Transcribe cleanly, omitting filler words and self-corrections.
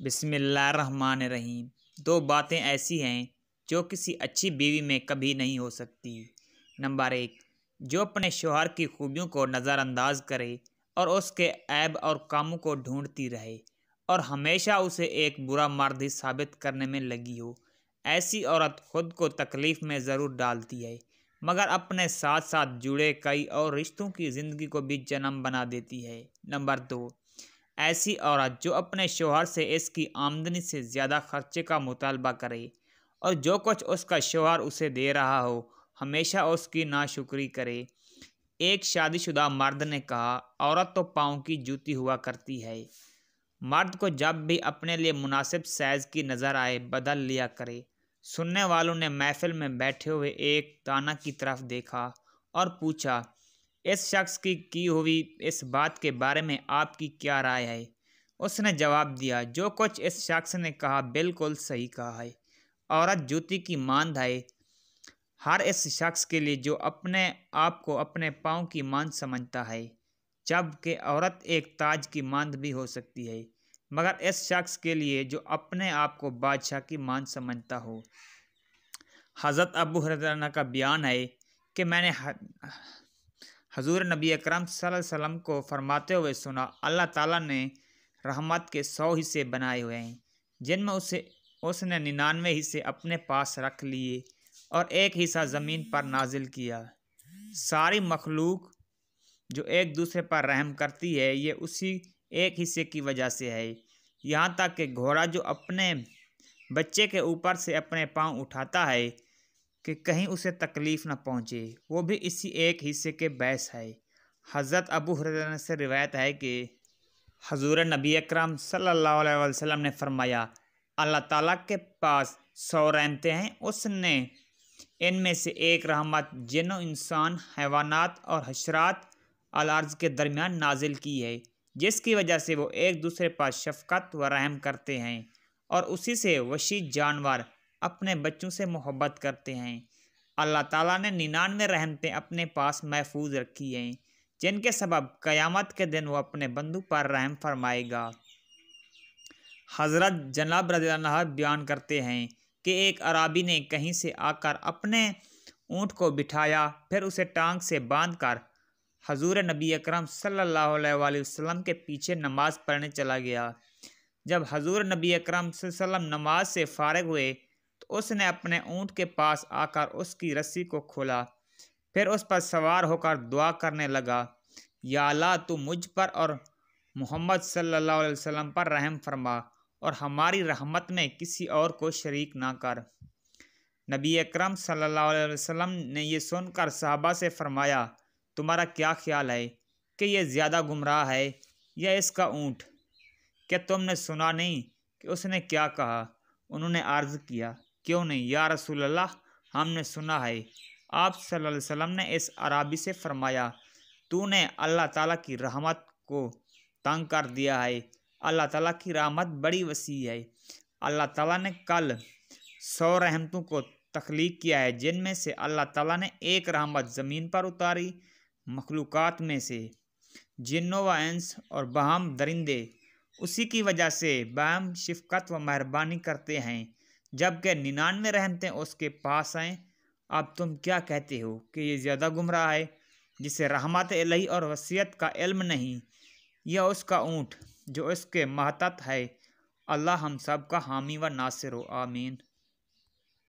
بسم اللہ الرحمن الرحیم۔ دو باتیں ایسی ہیں جو کسی اچھی بیوی میں کبھی نہیں ہو سکتی۔ نمبر 1، جو اپنے شوہر کی خوبیوں کو نظر انداز کرے اور اس کے عیب اور کاموں کو ڈھونڈتی رہے اور ہمیشہ اسے ایک برا مرد ہی ثابت کرنے میں لگی ہو۔ ایسی عورت خود کو تکلیف میں ضرور ڈالتی ہے، مگر اپنے ساتھ ساتھ جڑے کئی اور رشتوں کی زندگی کو بھی جنم بنا دیتی ہے۔ نمبر 2، ایسی عورت جو اپنے شوہر سے اس کی آمدنی سے زیادہ خرچے کا مطالبہ کرے اور جو کچھ اس کا شوہر اسے دے رہا ہو ہمیشہ اس کی ناشکری کرے۔ ایک شادی شدہ مرد نے کہا، عورت تو پاؤں کی جوتی ہوا کرتی ہے، مرد کو جب بھی اپنے لیے مناسب سائز کی نظر آئے بدل لیا کرے۔ سننے والوں نے محفل میں بیٹھے ہوئے ایک دانا کی طرف دیکھا اور پوچھا، اس شخص کی ہوئی اس بات کے بارے میں آپ کی کیا رائے ہے؟ اس نے جواب دیا، جو کچھ اس شخص نے کہا بالکل صحیح کہا ہے۔ عورت جوتی کی مانند ہے ہر اس شخص کے لیے جو اپنے آپ کو اپنے پاؤں کی مانند سمجھتا ہے، جبکہ عورت ایک تاج کی مانند بھی ہو سکتی ہے مگر اس شخص کے لیے جو اپنے آپ کو بادشاہ کی مانند سمجھتا ہو۔ حضرت ابو ہریرہ کا بیان ہے کہ میں نے حضور نبی اکرم صلی اللہ علیہ وسلم کو فرماتے ہوئے سنا، اللہ تعالیٰ نے رحمت کے 100 حصے بنائے ہوئے ہیں، جن میں اس نے 99 حصے اپنے پاس رکھ لیے اور ایک حصہ زمین پر نازل کیا۔ ساری مخلوق جو ایک دوسرے پر رحم کرتی ہے یہ اسی ایک حصے کی وجہ سے ہے، یہاں تک کہ گھوڑا جو اپنے بچے کے اوپر سے اپنے پاؤں اٹھاتا ہے کہ کہیں اسے تکلیف نہ پہنچے، وہ بھی اسی ایک حصے کے باعث ہے۔ حضرت ابو ہریرہ سے روایت ہے کہ حضور نبی اکرم صلی اللہ علیہ وسلم نے فرمایا، اللہ تعالیٰ کے پاس 100 رحمتیں ہیں، اس نے ان میں سے ایک رحمت جن و انسان، حیوانات اور حشرات الارض کے درمیان نازل کی ہے، جس کی وجہ سے وہ ایک دوسرے پر شفقت و رحم کرتے ہیں اور اسی سے وحشی جانور اپنے بچوں سے محبت کرتے ہیں۔ اللہ تعالیٰ نے 99 رحمتیں اپنے پاس محفوظ رکھی ہیں، جن کے سبب قیامت کے دن وہ اپنے بندوں پر رحم فرمائے گا۔ حضرت جناب رضی اللہ عنہ بیان کرتے ہیں کہ ایک اعرابی نے کہیں سے آ کر اپنے اونٹ کو بٹھایا، پھر اسے ٹانگ سے باندھ کر حضور نبی اکرم صلی اللہ علیہ وسلم کے پیچھے نماز پڑھنے چلا گیا۔ جب حضور نبی اکرم صلی اللہ علیہ وسلم نماز سے فارغ ہوئے تو اس نے اپنے اونٹ کے پاس آ کر اس کی رسی کو کھولا، پھر اس پر سوار ہو کر دعا کرنے لگا، یا اللہ تو مجھ پر اور محمد صلی اللہ علیہ وسلم پر رحم فرما اور ہماری رحمت میں کسی اور کو شریک نہ کر۔ نبی اکرم صلی اللہ علیہ وسلم نے یہ سن کر صحابہ سے فرمایا، تمہارا کیا خیال ہے کہ یہ زیادہ گمراہ ہے یا اس کا اونٹ؟ کیا تم نے سنا نہیں کہ اس نے کیا کہا؟ انہوں نے عرض کیا، کیوں نہیں یا رسول اللہ، ہم نے سنا ہے۔ آپ صلی اللہ علیہ وسلم نے اس اعرابی سے فرمایا، تو نے اللہ تعالیٰ کی رحمت کو تنگ کر دیا ہے، اللہ تعالیٰ کی رحمت بڑی وسیع ہے۔ اللہ تعالیٰ نے کل 100 رحمتوں کو تخلیق کیا ہے، جن میں سے اللہ تعالیٰ نے ایک رحمت زمین پر اتاری، مخلوقات میں سے جنوں و انس اور بہم درندے اسی کی وجہ سے باہم شفقت و مہربانی کرتے ہیں، جبکہ 99 رحمتیں اس کے پاس ہیں۔ اب تم کیا کہتے ہو کہ یہ زیادہ گمراہ ہے، جسے رحمت الہی اور وصیت کا علم نہیں، یا اس کا اونٹ جو اس کے ماتحت ہے؟ اللہ ہم سب کا حامی و ناصر ہو، آمین۔